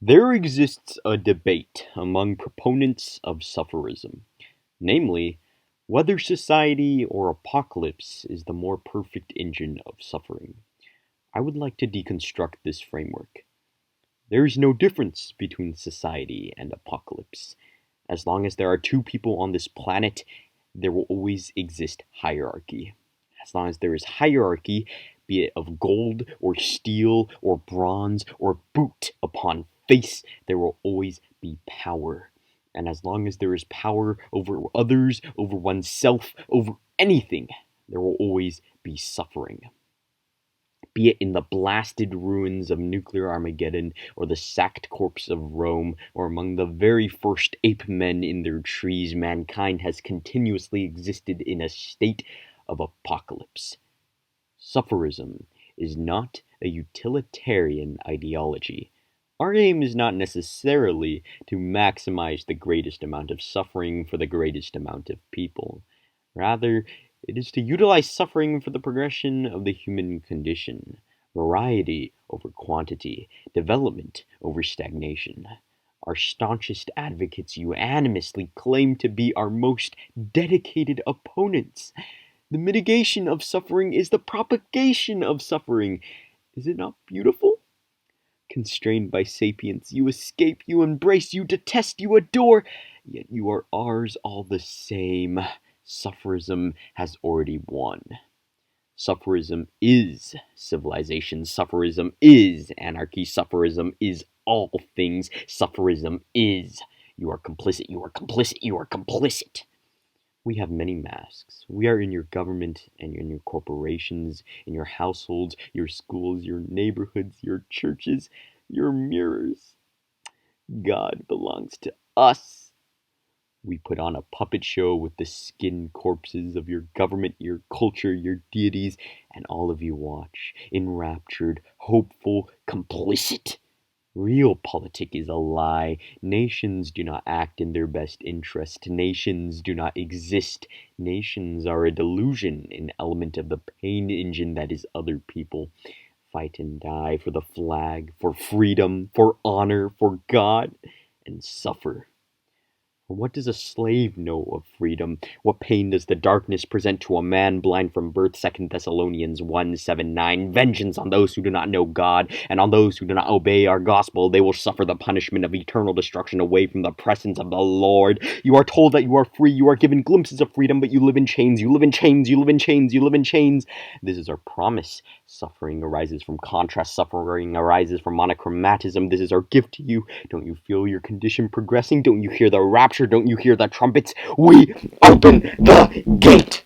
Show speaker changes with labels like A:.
A: There exists a debate among proponents of sufferism, namely, whether society or apocalypse is the more perfect engine of suffering. I would like to deconstruct this framework. There is no difference between society and apocalypse. As long as there are two people on this planet, there will always exist hierarchy. As long as there is hierarchy, be it of gold or steel or bronze or boot upon face, there will always be power. And as long as there is power over others, over oneself, over anything, there will always be suffering. Be it in the blasted ruins of nuclear Armageddon, or the sacked corpse of Rome, or among the very first ape men in their trees, mankind has continuously existed in a state of apocalypse. Sufferism is not a utilitarian ideology. Our aim is not necessarily to maximize the greatest amount of suffering for the greatest amount of people. Rather, it is to utilize suffering for the progression of the human condition, variety over quantity, development over stagnation. Our staunchest advocates unanimously claim to be our most dedicated opponents. The mitigation of suffering is the propagation of suffering. Is it not beautiful? Constrained by sapience, you escape, you embrace, you detest, you adore, yet you are ours all the same. Sufferism has already won. Sufferism is civilization. Sufferism is anarchy. Sufferism is all things. Sufferism is. You are complicit. You are complicit. You are complicit. We have many masks. We are in your government and in your corporations, in your households, your schools, your neighborhoods, your churches, your mirrors. God belongs to us. We put on a puppet show with the skin corpses of your government, your culture, your deities, and all of you watch, enraptured, hopeful, complicit. Real politic is a lie. Nations do not act in their best interest. Nations do not exist. Nations are a delusion, an element of the pain engine that is other people. Fight and die for the flag, for freedom, for honor, for God, and suffer. What does a slave know of freedom? What pain does the darkness present to a man blind from birth? 2 Thessalonians 1:7-9. Vengeance on those who do not know God, and on those who do not obey our gospel. They will suffer the punishment of eternal destruction away from the presence of the Lord. You are told that you are free. You are given glimpses of freedom, but you live in chains. You live in chains. You live in chains. You live in chains. This is our promise. Suffering arises from contrast. Suffering arises from monochromatism. This is our gift to you. Don't you feel your condition progressing? Don't you hear the rapture? Don't you hear the trumpets? We open the gate!